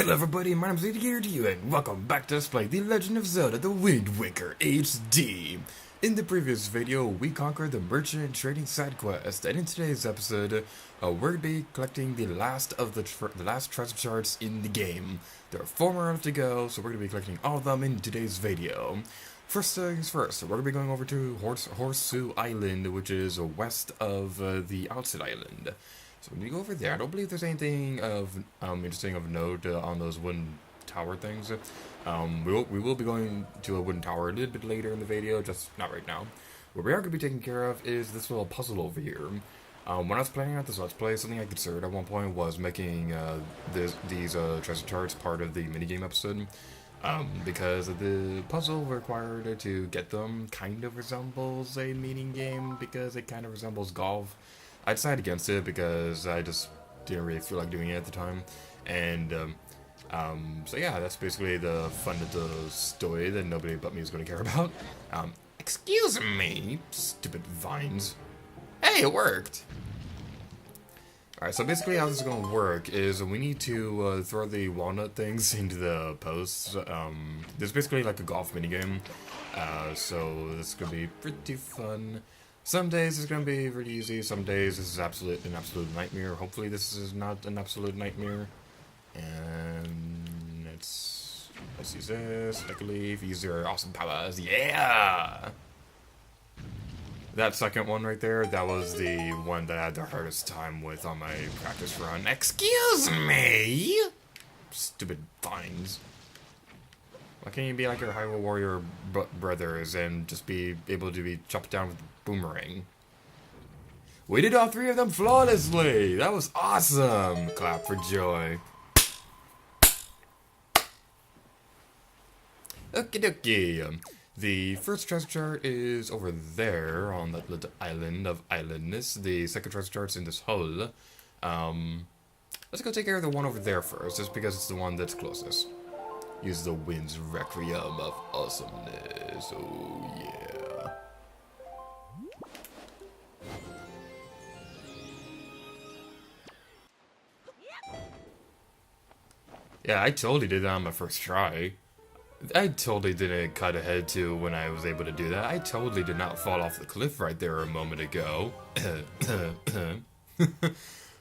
Hello everybody, my name is EarthBound, and welcome back to Let's Play The Legend of Zelda The Wind Waker HD. In the previous video, we conquered the merchant and trading side quest, and in today's episode, we're going to be collecting the last of the last treasure charts in the game. There are 4 more left to go, so we're going to be collecting all of them in today's video. First things first, we're going to be going over to Horseshoe Island, which is west of the outside island. So when you go over there, I don't believe there's anything of interesting of note on those wooden tower things. We will be going to a wooden tower a little bit later in the video, just not right now. What we are going to be taking care of is this little puzzle over here. When I was planning out this Let's Play, something I considered at one point was making these treasure charts part of the minigame episode. Because the puzzle required to get them kind of resembles a minigame, because it kind of resembles golf. I decided against it because I just didn't really feel like doing it at the time, and so yeah, that's basically the fun little story that nobody but me is going to care about. Excuse me, stupid vines. Hey, it worked! Alright, so basically how this is going to work is we need to throw the walnut things into the posts. This is basically like a golf minigame, so this is going to be pretty fun. Some days it's going to be really easy, some days this is an absolute nightmare. Hopefully this is not an absolute nightmare. And let's use this, take a leaf, use your awesome powers, yeah! That second one right there, that was the one that I had the hardest time with on my practice run. Excuse me! Stupid vines. Why can't you be like your Hyrule Warrior brothers and just be able to be chopped down with boomerang? We did all 3 of them flawlessly! That was awesome! Clap for joy. Okie dokie. The first treasure chart is over there on that little island of islandness. The second treasure chart's in this hole. Let's go take care of the one over there first, just because it's the one that's closest. Use the wind's requiem of awesomeness. Oh yeah. Yeah, I totally did that on my first try. I totally didn't cut ahead to when I was able to do that. I totally did not fall off the cliff right there a moment ago.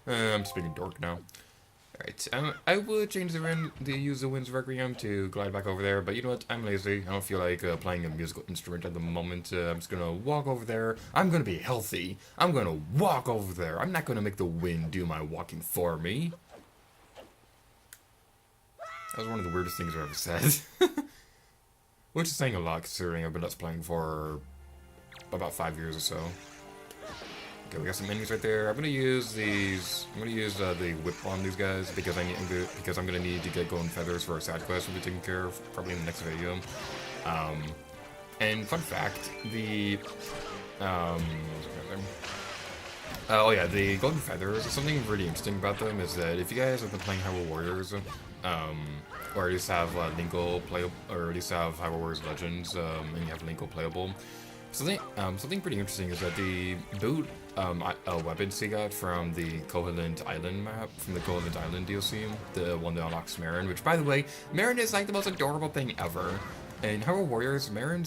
I'm speaking dork now. Alright, I would change use the wind's requiem to glide back over there, but you know what, I'm lazy. I don't feel like playing a musical instrument at the moment. I'm just gonna walk over there. I'm gonna be healthy. I'm gonna walk over there. I'm not gonna make the wind do my walking for me. That was one of the weirdest things I've ever said. Which is saying a lot, considering I've been Let's Playing for about 5 years or so. Okay, we got some enemies right there. I'm gonna use these. I'm gonna use the whip on these guys because I'm gonna need to get golden feathers for a side quest we'll be taking care of probably in the next video. And fun fact, the oh yeah, the golden feathers. Something really interesting about them is that if you guys have been playing Hyrule Warriors, or at least have Linkle playable, or at least have Hyrule Warriors Legends, and you have Linkle playable. Something pretty interesting is that the boot weapons you got from the Koholint Island map, from the Koholint Island DLC, the one that unlocks Marin, which, by the way, Marin is like the most adorable thing ever. In Hyrule Warriors, Marin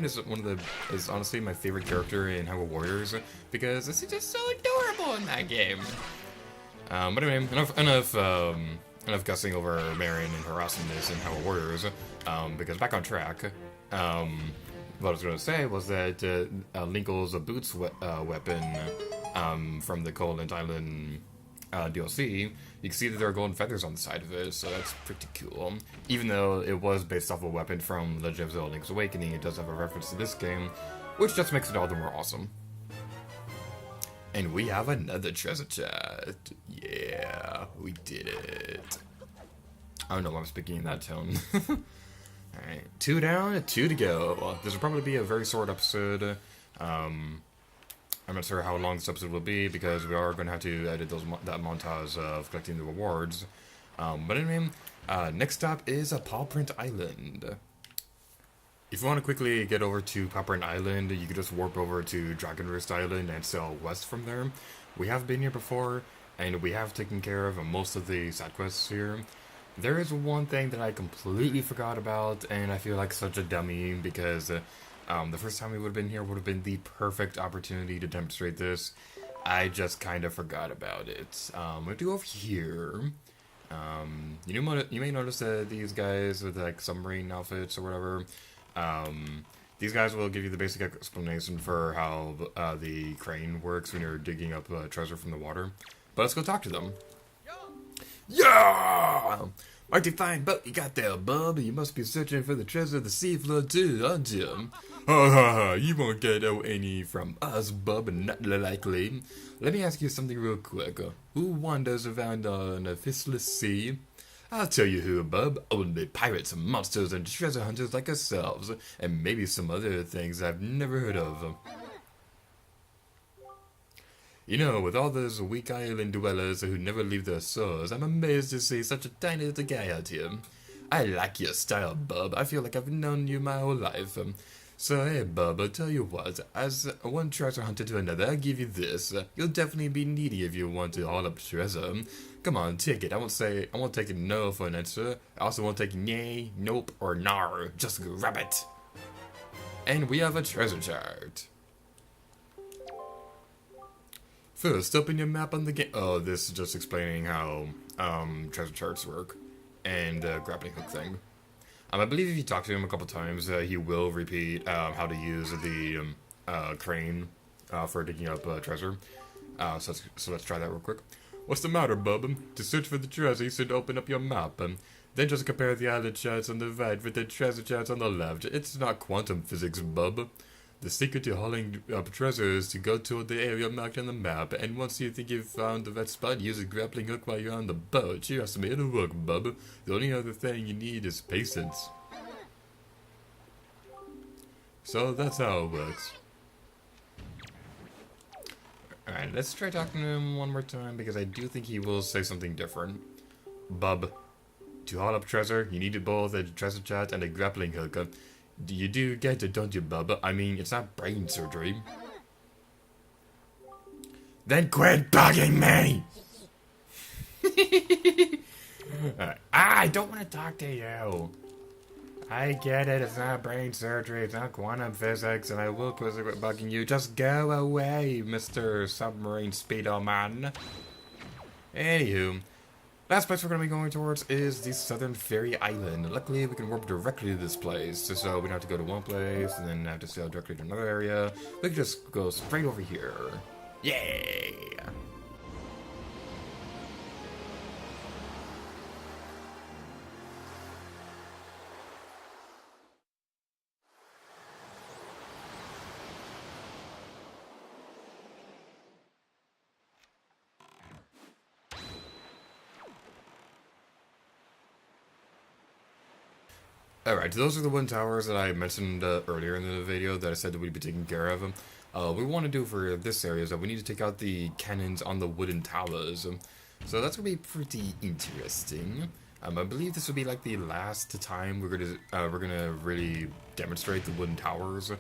is honestly my favorite character in Hyrule Warriors because it's just so adorable in that game. But anyway, enough guessing over Marin and her awesomeness in Hyrule Warriors. Because back on track. What I was going to say was that Linkle's boots weapon from the Koholint Island DLC, you can see that there are golden feathers on the side of it, so that's pretty cool. Even though it was based off a weapon from Legend of Zelda Link's Awakening, it does have a reference to this game, which just makes it all the more awesome. And we have another treasure chest. Yeah, we did it. I don't know why I'm speaking in that tone. Alright, 2 down, 2 to go. Well, this will probably be a very short episode. I'm not sure how long this episode will be because we are going to have to edit that montage of collecting the rewards. But anyway, next stop is Pawprint Island. If you want to quickly get over to Pawprint Island, you can just warp over to Dragon Wrist Island and sail west from there. We have been here before, and we have taken care of most of the side quests here. There is one thing that I completely forgot about, and I feel like such a dummy because the first time we would have been here would have been the perfect opportunity to demonstrate this. I just kind of forgot about it. We'll do over here. You may notice that these guys with like submarine outfits or whatever, these guys will give you the basic explanation for how the crane works when you're digging up treasure from the water. But let's go talk to them. Yeah! Mighty fine boat you got there, bub. You must be searching for the treasure of the seafloor too, aren't you? Ha ha ha, you won't get any from us, bub, not likely. Let me ask you something real quick. Who wanders around on a fishless sea? I'll tell you who, bub. Only pirates, monsters, and treasure hunters like ourselves. And maybe some other things I've never heard of. You know, with all those weak island dwellers who never leave their shores, I'm amazed to see such a tiny little guy out here. I like your style, bub. I feel like I've known you my whole life. So, hey, bub, I'll tell you what. As one treasure hunter to another, I'll give you this. You'll definitely be needy if you want to haul up treasure. Come on, take it. I won't take it no for an answer. I also won't take nay, nope, or nar. Just grab it. And we have a treasure chart. First, open your map on the game. Oh, this is just explaining how treasure charts work and grappling hook thing. I believe if you talk to him a couple times, he will repeat how to use the crane for digging up treasure. So let's try that real quick. What's the matter, bub? To search for the treasure, you should open up your map. Then just compare the island charts on the right with the treasure charts on the left. It's not quantum physics, bub. The secret to hauling up treasure is to go toward the area marked on the map, and once you think you've found the right spot, use a grappling hook while you're on the boat. Trust me, it'll work, bub. The only other thing you need is patience. So that's how it works. Alright, let's try talking to him one more time, because I do think he will say something different. Bub, to haul up treasure, you need both a treasure chart and a grappling hook. You do get it, don't you, bub? I mean, it's not brain surgery. Then quit bugging me! I don't want to talk to you. I get it, it's not brain surgery, it's not quantum physics, and I will quit bugging you. Just go away, Mr. Submarine Speedo Man. Anywho, last place we're going to be going towards is the Southern Fairy Island. Luckily, we can warp directly to this place, so we don't have to go to one place and then have to sail directly to another area. We can just go straight over here. Yay! Alright, so those are the wind towers that I mentioned earlier in the video that I said that we'd be taking care of. What we want to do for this area is that we need to take out the cannons on the wooden towers. So that's going to be pretty interesting. I believe this will be like the last time we're gonna really demonstrate the wooden towers.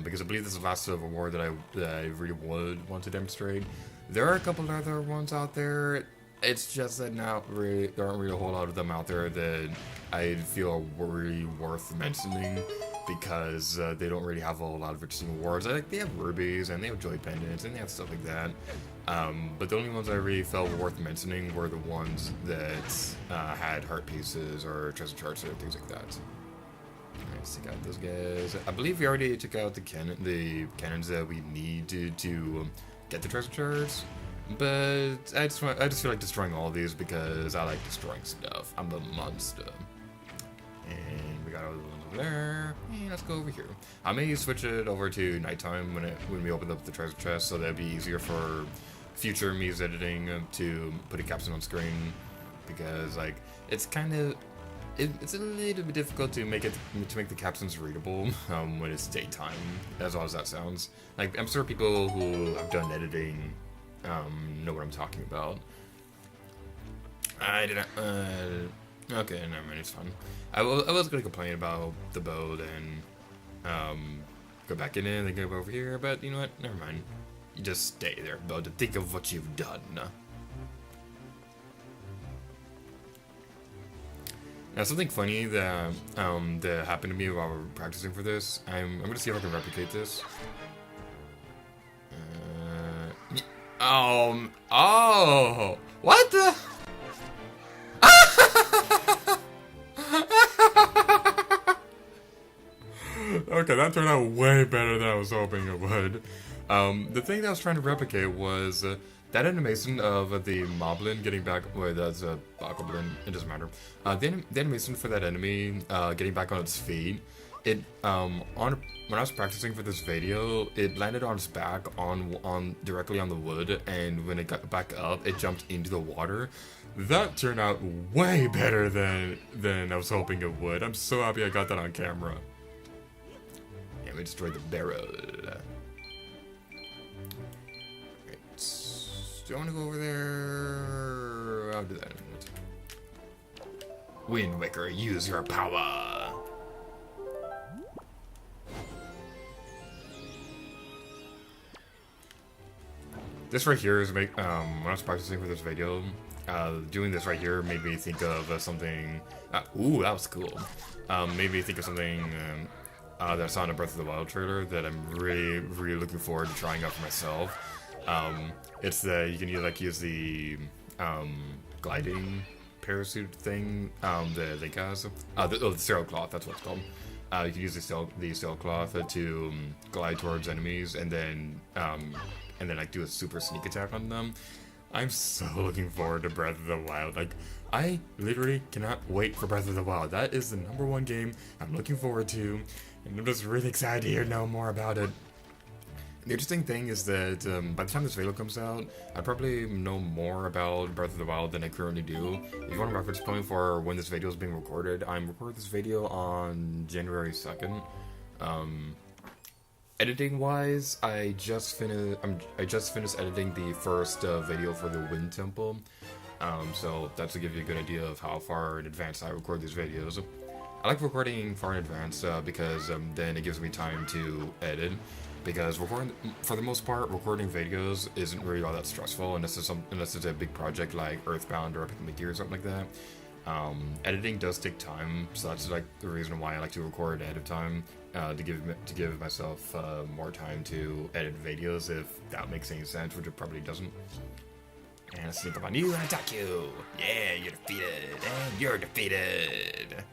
Because I believe this is the last Civil War that I really would want to demonstrate. There are a couple other ones out there. It's just that there aren't really a whole lot of them out there that I feel are really worth mentioning, because they don't really have a whole lot of interesting wars. Like, they have rubies and they have joy pendants and they have stuff like that. But the only ones I really felt worth mentioning were the ones that had heart pieces or treasure charts or things like that. Let's take out those guys. I believe we already took out the cannons that we need to get the treasure charts. But I just feel like destroying all of these because I like destroying stuff. I'm the monster. And we got all the ones over there. And let's go over here. I may switch it over to nighttime when we open up the treasure chest, so that'd be easier for future me's editing to put a caption on screen, because like it's a little bit difficult to make the captions readable when it's daytime, as odd as that sounds. Like, I'm sure people who have done editing know what I'm talking about. I didn't. Okay, never mind. It's fine. I was gonna complain about the boat and go back in and then go over here, but you know what? Never mind. You just stay there, boat, and think of what you've done. Now, something funny that happened to me while we were practicing for this. I'm gonna see if I can replicate this. Oh, what the? Okay, that turned out way better than I was hoping it would. The thing that I was trying to replicate was that animation of the Moblin getting back. Wait, that's a Bokoblin. It doesn't matter. The animation for that enemy getting back on its feet. It when I was practicing for this video, it landed on its back on directly on the wood, and when it got back up, it jumped into the water. That turned out way better than I was hoping it would. I'm so happy I got that on camera. We destroyed the barrel. Right. Do you want to go over there? I'll do that. Wind Waker, use your power. This right here is when I was practicing for this video, doing this right here made me think of something. Ooh, that was cool. Made me think of something. That I saw in a Breath of the Wild trailer that I'm really looking forward to trying out for myself. It's the you can use the gliding parachute thing that Link has. The sailcloth, that's what it's called. You can use the sailcloth to glide towards enemies and then like do a super sneak attack on them. I'm so looking forward to Breath of the Wild. Like, I literally cannot wait for Breath of the Wild. That is the #1 game I'm looking forward to, and I'm just really excited to hear more about it. The interesting thing is that by the time this video comes out, I probably know more about Breath of the Wild than I currently do. If you want a reference point for when this video is being recorded, I'm recording this video on January 2nd. Editing-wise, I just finished editing the first video for the Wind Temple, so that's to give you a good idea of how far in advance I record these videos. I like recording far in advance because then it gives me time to edit. Because for the most part, recording videos isn't really all that stressful unless it's a big project like EarthBound or Epic Mickey or something like that. Editing does take time, so that's like the reason why I like to record ahead of time. To give myself more time to edit videos, if that makes any sense, which it probably doesn't. And let's sneak up on you and attack you. Yeah, you're defeated, and you're defeated.